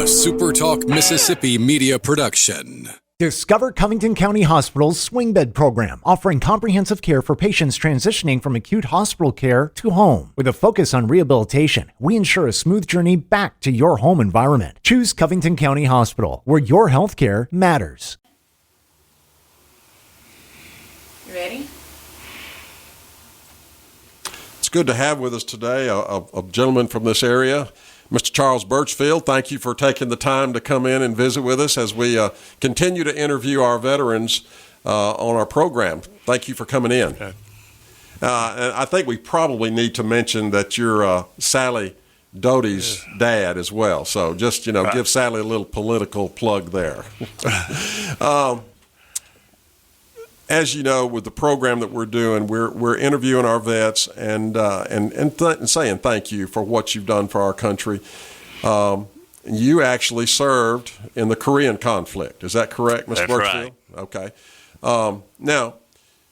SuperTalk Mississippi media production. Discover Covington County Hospital's swing bed program, offering comprehensive care for patients transitioning from acute hospital care to home. With a focus on rehabilitation, we ensure a smooth journey back to your home environment. Choose Covington County Hospital, where your health care matters. You ready? It's good to have with us today a gentleman from this area, Mr. Charles Burchfield. Thank you for taking the time to come in and visit with us as we continue to interview our veterans on our program. Thank you for coming in. Okay. And I think we probably need to mention that you're Sally Doty's dad as well. So just, Right. give Sally a little political plug there. As you know, with the program that we're doing, we're interviewing our vets and saying thank you for what you've done for our country. You actually served in the Korean conflict. Is that correct, Mr. That's Burchfield? right. Okay. Now,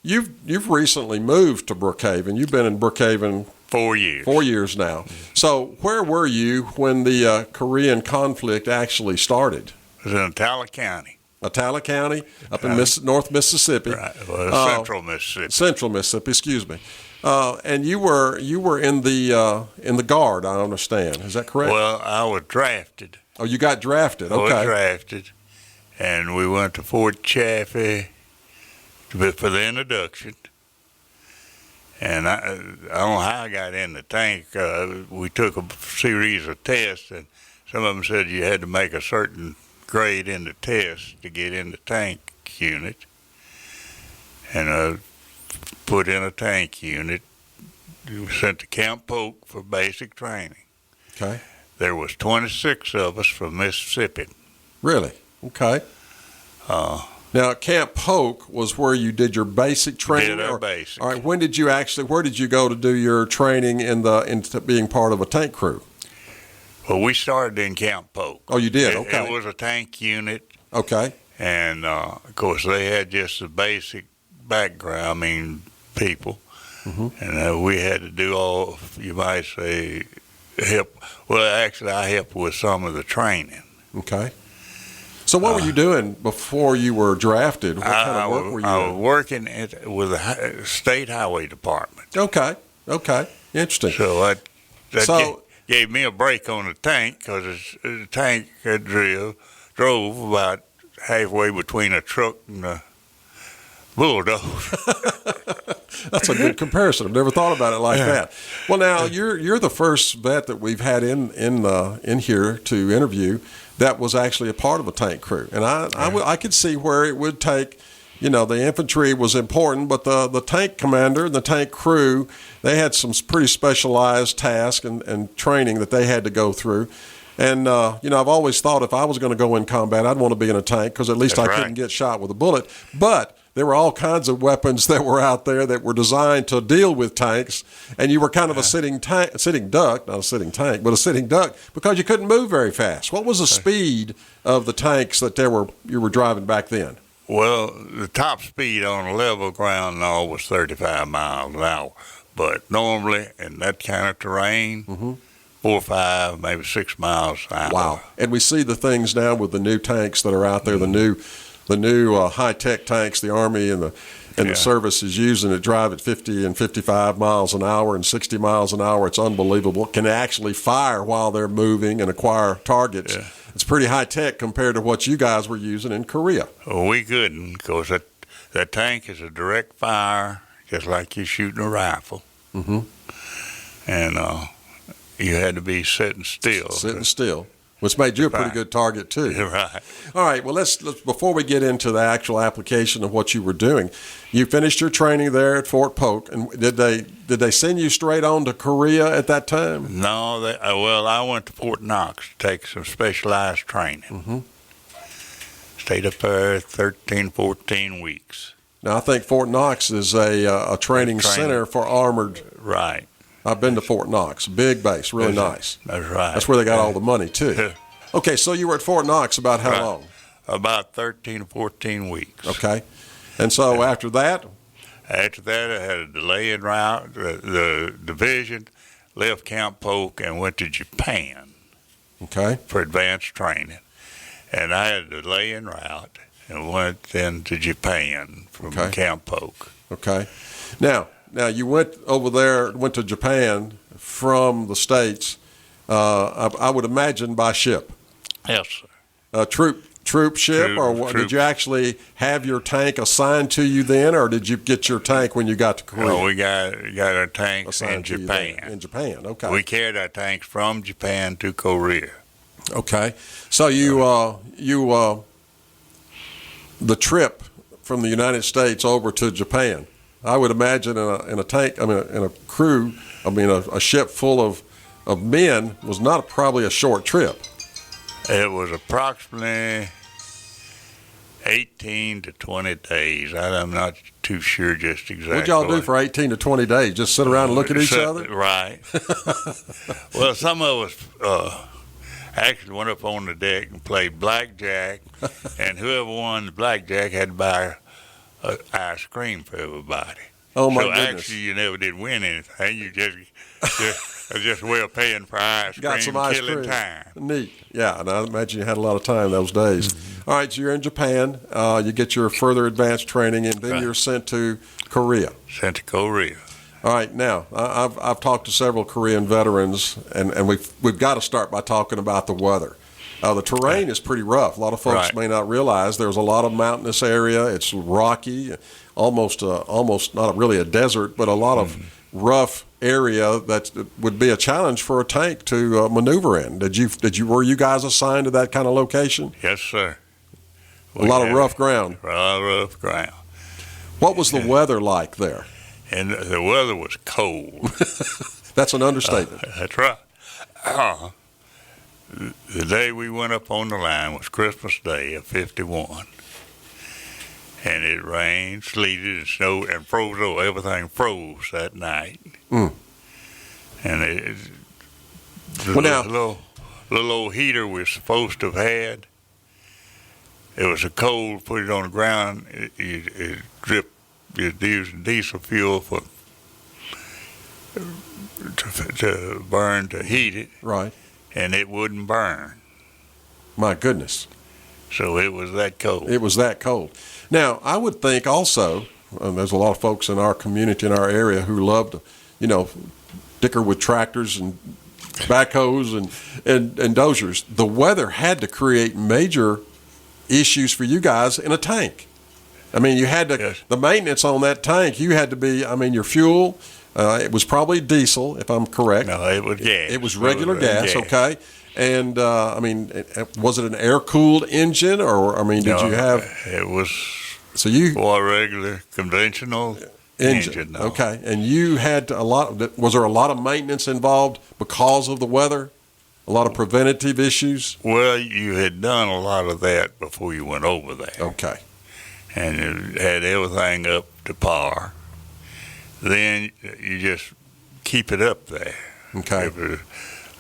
you've recently moved to Brookhaven. You've been in Brookhaven 4 years. 4 years now. So where were you when the Korean conflict actually started? It was in Attala County. Attala County, up in North Mississippi. Right. Well, Central Mississippi. Central Mississippi, excuse me. And you were in the Guard, I understand. Is that correct? Well, I was drafted. Oh, you got drafted. I was Okay. drafted, and we went to Fort Chaffee for the introduction. And I don't know how I got in the tank. We took a series of tests, and some of them said you had to make a certain grade in the test to get in the tank unit. And put in a tank unit. We were sent to Camp Polk for basic training. Okay. There was 26 of us from Mississippi. Really? Okay. Now, Camp Polk was where you did your basic training? Did our basic. All right. Where did you go to do your training into being part of a tank crew? Well, we started in Camp Polk. Oh, you did? Okay. It was a tank unit, Okay. and of course they had just the basic background, people, and we had to do all, you might say, help. Well, actually, I helped with some of the training. Okay. So what were you doing before you were drafted? What kind of work were you I doing? was working with the state highway department. Okay. Interesting. So So- gave me a break on the tank because the tank had drove about halfway between a truck and a bulldozer. That's a good comparison. I've never thought about it like that. Well, now you're the first vet that we've had in here to interview that was actually a part of a tank crew, and I could see where it would take. The infantry was important, but the tank commander and the tank crew, they had some pretty specialized tasks and training that they had to go through. And, I've always thought if I was going to go in combat, I'd want to be in a tank because at least I couldn't get shot with a bullet. But there were all kinds of weapons that were out there that were designed to deal with tanks, and you were kind of a sitting duck, not a sitting tank, but a sitting duck because you couldn't move very fast. What was the speed of the tanks that you were driving back then? Well, the top speed on a level ground and all was 35 miles an hour. But normally in that kind of terrain, 4 or 5, maybe 6 miles an hour. Wow. And we see the things now with the new tanks that are out there, the new high-tech tanks the Army and the service is using that drive at 50 and 55 miles an hour and 60 miles an hour. It's unbelievable. Can actually fire while they're moving and acquire targets. Yeah. It's pretty high-tech compared to what you guys were using in Korea. Well, we couldn't because that tank is a direct fire, just like you're shooting a rifle. Mm-hmm. And you had to be sitting still. Sitting still, which made you a pretty good target, too. Right. All right, well, let's before we get into the actual application of what you were doing, you finished your training there at Fort Polk, and did they send you straight on to Korea at that time? No, I went to Fort Knox to take some specialized training. Mm-hmm. Stayed up there 13, 14 weeks. Now, I think Fort Knox is a training center for armored. Right. I've been to Fort Knox, big base, really nice. That's right. That's where they got all the money, too. Okay, so you were at Fort Knox about how long? About 13 or 14 weeks. Okay. And so after that? After that, I had a delay en route. The division left Camp Polk and went to Japan. Okay. for advanced training. And I had to lay en route and went then to Japan from Okay. Camp Polk. Okay. Now you went over there, went to Japan from the States, I would imagine by ship. Yes, sir. Troop ship, or Troop. did you actually have your tank assigned to you then, or did you get your tank when you got to Korea? No, we got our tanks in Assigned to you then? Japan. In Japan, okay. We carried our tanks from Japan to Korea. Okay. So the trip from the United States over to Japan, I would imagine in a tank, in a crew, a ship full of men was not probably a short trip. It was approximately 18 to 20 days. I'm not too sure just exactly. What'd y'all do for 18 to 20 days? Just sit around and look at each other? Right. Well, some of us actually went up on the deck and played blackjack, and whoever won the blackjack had to buy ice cream for everybody. Oh, my so goodness. Actually, you never did win anything. You just well paying for ice Got cream, some ice killing cream. time. Neat. Yeah, and I imagine you had a lot of time those days. All right, so you're in Japan. You get your further advanced training, and then Right. you're sent to Korea. Sent to Korea. All right, now I've talked to several Korean veterans, and we've got to start by talking about the weather. The terrain is pretty rough. A lot of folks Right. may not realize there's a lot of mountainous area. It's rocky, almost not really a desert, but a lot of rough area that would be a challenge for a tank to maneuver in. Were you guys assigned to that kind of location? Yes, sir. A lot of rough ground. A lot of rough ground. What was the weather like there? And the weather was cold. That's an understatement. That's right. The day we went up on the line was Christmas Day of '51. And it rained, sleeted, and snowed, and froze over. Everything froze that night. Mm. And the Well, now- little old heater we were supposed to have had, it was so cold, put it on the ground, it dripped, you'd use diesel fuel to burn, to heat it, Right. and it wouldn't burn. My goodness. So it was that cold. It was that cold. Now, I would think also, there's a lot of folks in our community, in our area, who love to, dicker with tractors and backhoes and dozers. The weather had to create major issues for you guys in a tank. I mean, you had to, Yes. the maintenance on that tank, you had to be, your fuel, it was probably diesel, if I'm correct. No, it was gas. It was regular gas, okay. And, was it an air-cooled engine, or, did No, you have... It was So you... a regular, conventional engine. No. Okay. And you had was there a lot of maintenance involved because of the weather? A lot of preventative issues? Well, you had done a lot of that before you went over there. Okay. And you had everything up to par. Then you just keep it up there. Okay.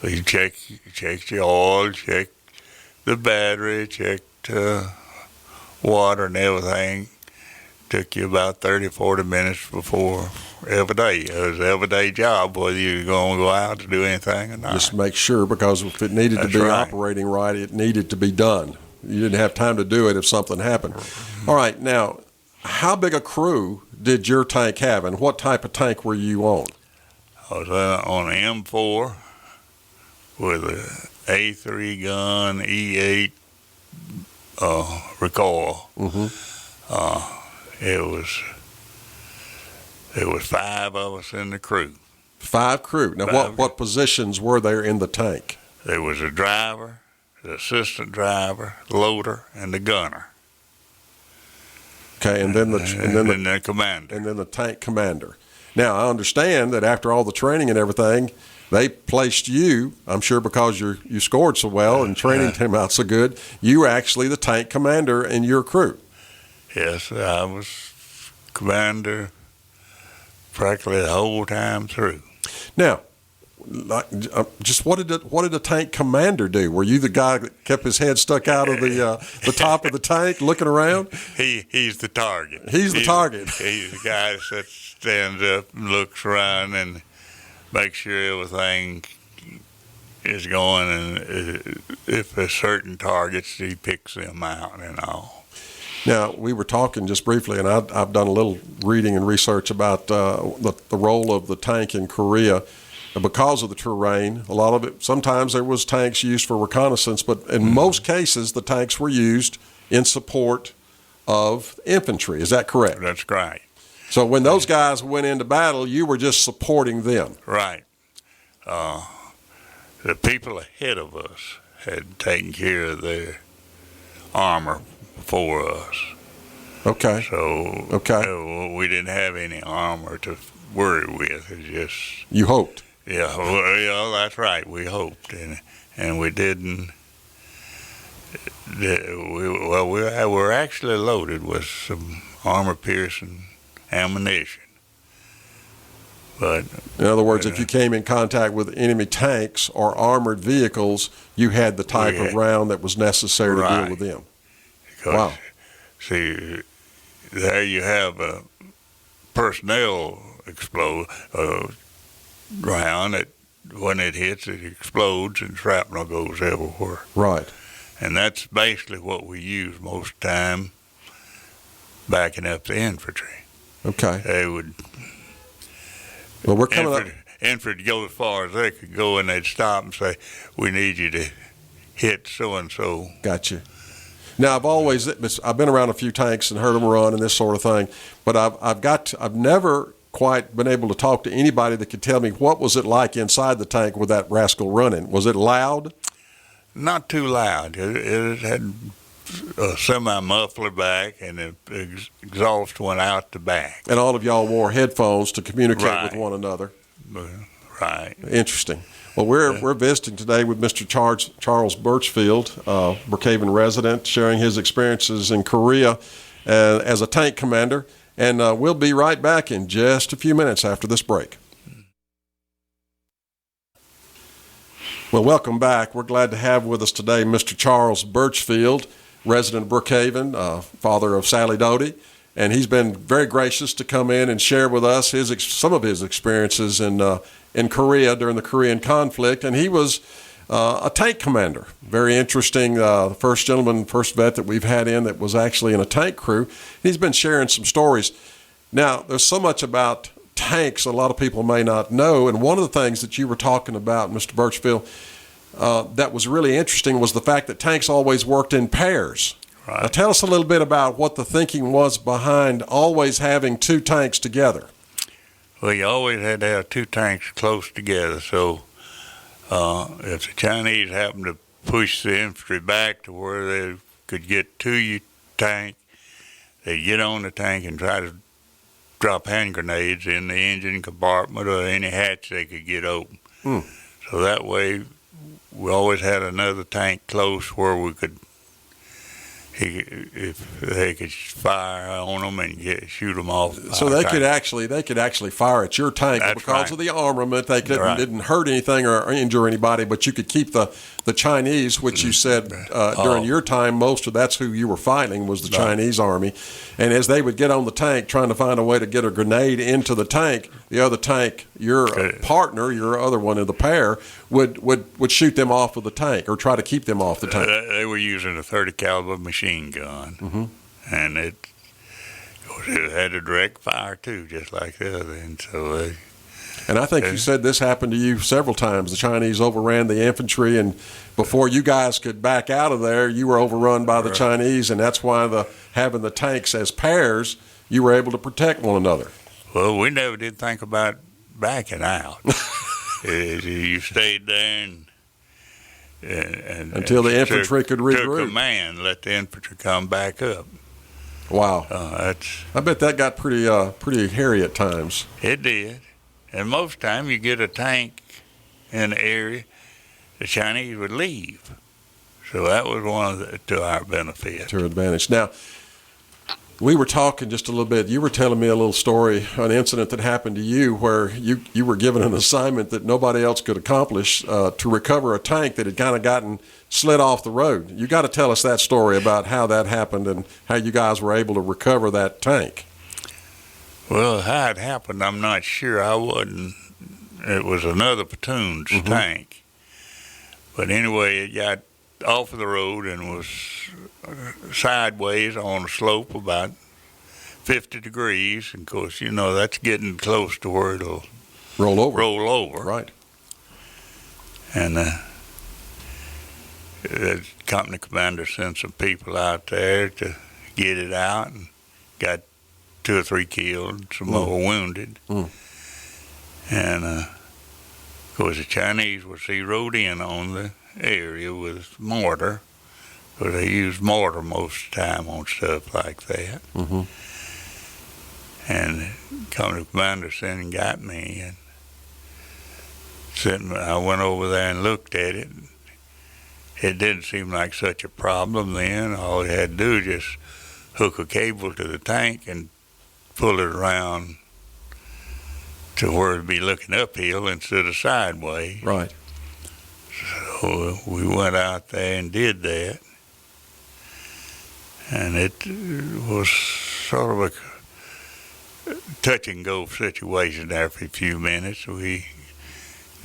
You check your oil, check the battery, check the water and everything. Took you about 30, 40 minutes before every day. It was an everyday job, whether you're going to go out to do anything or not. Just make sure, because if it needed to That's be right. operating right, it needed to be done. You didn't have time to do it if something happened. All right. Now, how big a crew did your tank have, and what type of tank were you on? I was on an M4 with a A3 gun, E8 recoil. Mm-hmm. It was 5 of us in the crew. 5 crew. Now, Five. what positions were there in the tank? There was a driver, the assistant driver, loader, and the gunner. Okay, and then the commander. and then the tank commander. Now, I understand that after all the training and everything, they placed you, I'm sure because you scored so well and training came out so good, you were actually the tank commander in your crew. Yes, I was commander practically the whole time through. Now, just what did the tank commander do? Were you the guy that kept his head stuck out of the top of the tank, looking around? He's the target. He's the target. He's the guy that stands up and looks around and makes sure everything is going, and if there's certain targets, he picks them out and all. Now, we were talking just briefly, and I've done a little reading and research about the role of the tank in Korea. Because of the terrain, a lot of it, sometimes there was tanks used for reconnaissance, but in most cases, the tanks were used in support of infantry. Is that correct? That's right. So when those guys went into battle, you were just supporting them. Right. The people ahead of us had taken care of their armor for us. Okay. So we didn't have any armor to worry with. It's just you hoped. Yeah, well, that's right. We hoped, and we didn't. We were actually loaded with some armor-piercing ammunition. But in other words, if you came in contact with enemy tanks or armored vehicles, you had the type of round that was necessary to deal with them. Because, wow. See, there you have a personnel round that when it hits, it explodes and shrapnel goes everywhere. Right. And that's basically what we use most of the time, backing up the infantry. Okay. They would. Well, we're coming up. Infantry would go as far as they could go, and they'd stop and say, "We need you to hit so and so." Gotcha. Now, I've been around a few tanks and heard them run and this sort of thing, but I've never quite been able to talk to anybody that could tell me what was it like inside the tank with that rascal running. Was it loud? Not too loud. It had a semi-muffler back, and the exhaust went out the back. And all of y'all wore headphones to communicate with one another. Right. Interesting. Well, we're visiting today with Mr. Charles Burchfield, Brookhaven resident, sharing his experiences in Korea as a tank commander. And we'll be right back in just a few minutes after this break. Well, welcome back. We're glad to have with us today Mr. Charles Burchfield, resident of Brookhaven, father of Sally Doty. And he's been very gracious to come in and share with us some of his experiences in Korea during the Korean conflict. And he was a tank commander. Very interesting. The first vet that we've had in that was actually in a tank crew. He's been sharing some stories. Now, there's so much about tanks a lot of people may not know. And one of the things that you were talking about, Mr. Burchfield, that was really interesting was the fact that tanks always worked in pairs. Right. Now, tell us a little bit about what the thinking was behind always having two tanks together. Well, you always had to have two tanks close together, so if the Chinese happened to push the infantry back to where they could get to your tank, they'd get on the tank and try to drop hand grenades in the engine compartment or any hatch they could get open. So that way, we always had another tank close where we could, if they could fire on them and shoot them off. So they could actually fire at your tank. That's because right. of the armament. They didn't hurt anything or injure anybody, but you could keep the Chinese, which you said during your time, that's who you were fighting was the Chinese army. And as they would get on the tank trying to find a way to get a grenade into the tank, the other tank, your partner, your other one in the pair, would shoot them off of the tank or try to keep them off the tank. They were using a 30 caliber machine gun, and it had a direct fire too, just like the other. And I think you said this happened to you several times. The Chinese overran the infantry, and before you guys could back out of there, you were overrun by the Chinese, and that's why having the tanks as pairs, you were able to protect one another. Well, we never did think about backing out. You stayed there and until the infantry could regroup. Took command, let the infantry come back up. Wow. I bet that got pretty hairy at times. It did. And most time you get a tank in the area, the Chinese would leave. So that was to our benefit. To our advantage. Now, we were talking just a little bit. You were telling me a little story, an incident that happened to you where you were given an assignment that nobody else could accomplish to recover a tank that had kind of gotten slid off the road. You got to tell us that story about how that happened and how you guys were able to recover that tank. Well, how it happened, I'm not sure. I wasn't. It was another platoon's tank. But anyway, it got off of the road and was sideways on a slope about 50 degrees. And of course, you know, that's getting close to where it'll Roll over. Right. And the company commander sent some people out there to get it out, and got 2 or 3 killed, and some more wounded. And of course, the Chinese was zeroed in on the area with mortar, because they use mortar most of the time on stuff like that. And the company commander sent and got me, and I went over there and looked at it. It didn't seem like such a problem then. All you had to do was just hook a cable to the tank and pull it around to where it'd be looking uphill instead of sideways. Right. So we went out there and did that. And it was sort of a touch and go situation there for a few minutes.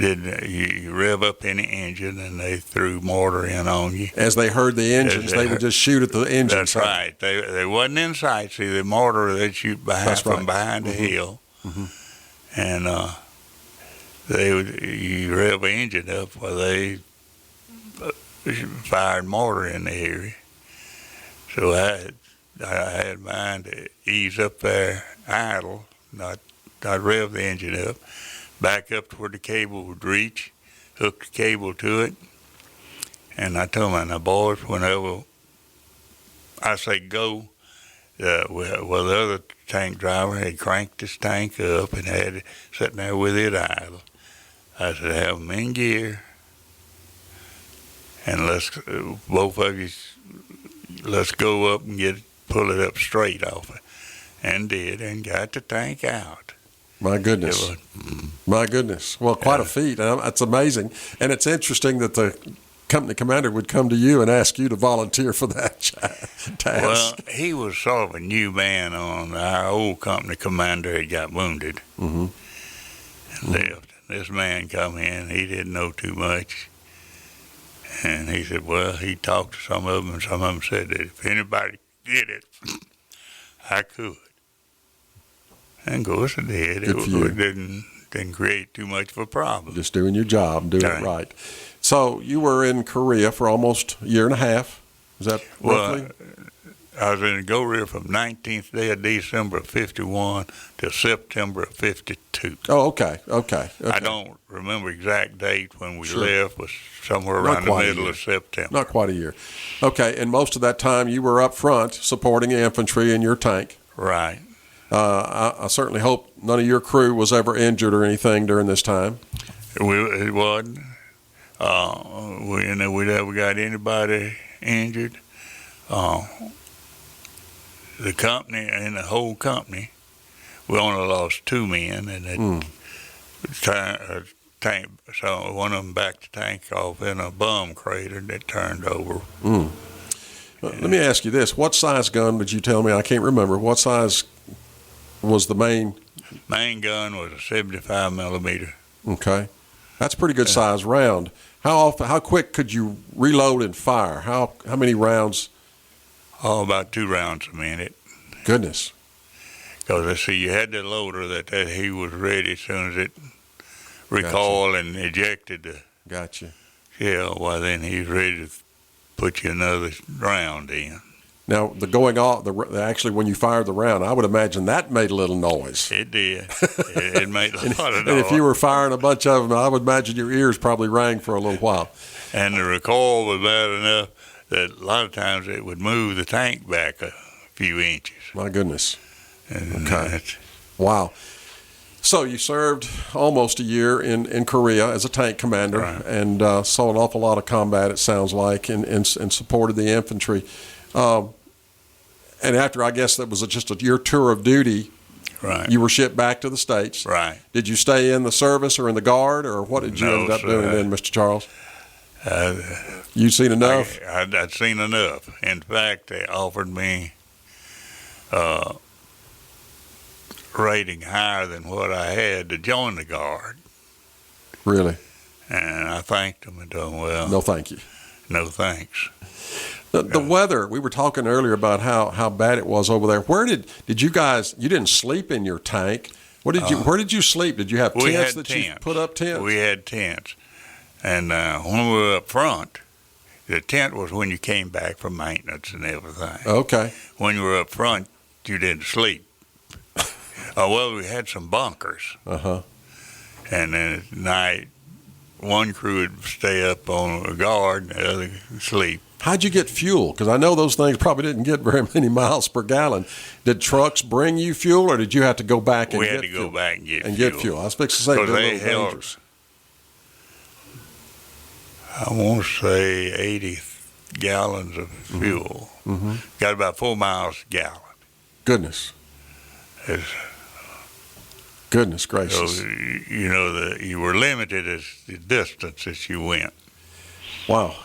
You rev up any engine and they threw mortar in on you. As they heard the engines, they would just shoot at the engine. That's right. They wasn't in sight. See, the mortar they'd shoot from behind the hill. And you rev an engine up while they fired mortar in the area. So I had mine to ease up there idle, not rev the engine up, back up to where the cable would reach, hook the cable to it. And I told my boys, whenever I say go, well, the other tank driver had cranked his tank up and had it sitting there with it idle. I said, have them in gear, and both of you, let's go up and pull it up straight off it. And did, and got the tank out. My goodness. My goodness. Well, quite a feat. That's amazing. And it's interesting that the company commander would come to you and ask you to volunteer for that task. Well, he was sort of a new man on our old company commander had got wounded and left. This man come in, he didn't know too much. And he said, well, he talked to some of them, and some of them said that if anybody did it, I could. And of course I did. It didn't create too much of a problem. Just doing your job, doing it right. So you were in Korea for almost a year and a half. Is that roughly? Well, I was in Korea from 19th day of December of 51 to September of 52. Oh, okay. I don't remember exact date when we left. Was somewhere around the middle of September. Not quite a year. Okay, and most of that time you were up front supporting infantry in your tank. Right. I certainly hope none of your crew was ever injured or anything during this time. It wasn't. We never got anybody injured. The company and the whole company, we only lost 2 men, and tank. So one of them backed the tank off in a bomb crater that turned over. Let me ask you this: what size gun did you tell me? I can't remember. What size was the main? Main gun was a 75 millimeter. Okay, that's a pretty good size round. How quick could you reload and fire? How many rounds? Oh, about 2 rounds a minute. Goodness. Because I see you had the loader that he was ready as soon as it recoiled and ejected the shell. Well, then he's ready to put you another round in. Now, the going off, actually when you fired the round, I would imagine that made a little noise. It did. It made a lot of noise. And if you were firing a bunch of them, I would imagine your ears probably rang for a little while. And the recoil was bad enough that a lot of times it would move the tank back a few inches. My goodness. And okay. Wow. So you served almost a year in Korea as a tank commander, right, and saw an awful lot of combat, it sounds like, and supported the infantry. And after, I guess that was just your tour of duty, right, you were shipped back to the States. Right. Did you stay in the service or in the Guard, or what did you end up doing then, Mr. Charles? You'd seen enough? I'd seen enough. In fact, they offered me rating higher than what I had to join the Guard. Really? And I thanked them and told them, well, No, thank you. no thanks. The weather, we were talking earlier about how bad it was over there. Where did you guys, you didn't sleep in your tank. Where did you sleep? Did you have We tents had that you put up tents? We had tents. And when we were up front, the tent was when you came back from maintenance and everything. Okay. When you were up front, you didn't sleep. Well, we had some bunkers. Uh-huh. And then at night, one crew would stay up on a guard and the other sleep. How'd you get fuel? Because I know those things probably didn't get very many miles per gallon. Did trucks bring you fuel, or did you have to go back and We get had to fuel? go back and get and fuel. get fuel. I was fixing to say Because they're a they little held, dangerous. I want to say 80 gallons of fuel. Mm-hmm. Got about 4 miles a gallon. Goodness. It's, Goodness so, gracious. you were limited as the distance that you went. Wow.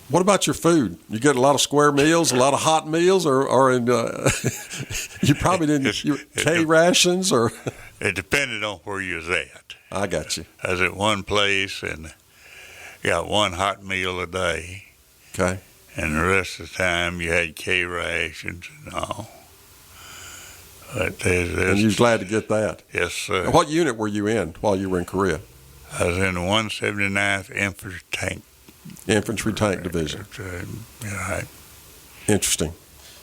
What about your food? You get a lot of square meals, a lot of hot meals, or in you probably didn't K rations or. It depended on where you was at. I got you. I was at one place and got one hot meal a day, Okay. and the rest of the time you had K rations and all. But And you was glad to get that. yes, sir. What unit were you in while you were in Korea? I was in the 179th Infantry Tank. Infantry Tank Division. Right. Interesting.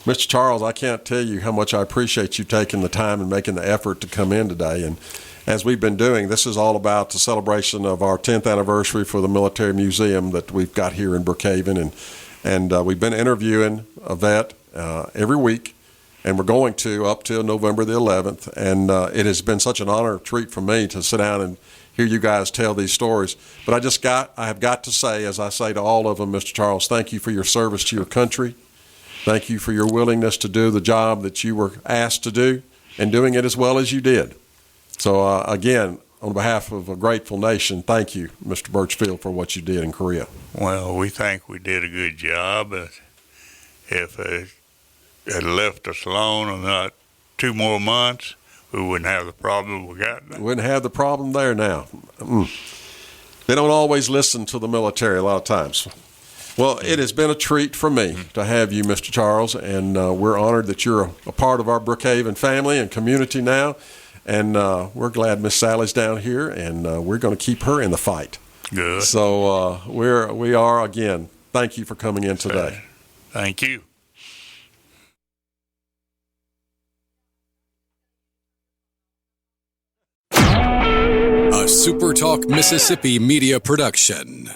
Mr. Charles, I can't tell you how much I appreciate you taking the time and making the effort to come in today. And as we've been doing, this is all about the celebration of our 10th anniversary for the Military Museum that we've got here in Brookhaven. And we've been interviewing a vet every week, and we're going to up till November the 11th. And it has been such an honor, treat for me to sit down and hear you guys tell these stories. But I have got to say, as I say to all of them, Mr. Charles, thank you for your service to your country. Thank you for your willingness to do the job that you were asked to do and doing it as well as you did. So, again, on behalf of a grateful nation, thank you, Mr. Burchfield, for what you did in Korea. Well, we think we did a good job. But if it had left us alone or not 2 more months, we wouldn't have the problem we got now. Wouldn't have the problem there now. They don't always listen to the military a lot of times. Well, it has been a treat for me to have you, Mr. Charles, and we're honored that you're a part of our Brookhaven family and community now. And we're glad Miss Sally's down here, and we're going to keep her in the fight. Good. So we are, again, thank you for coming in today. Thank you. A SuperTalk Mississippi media production.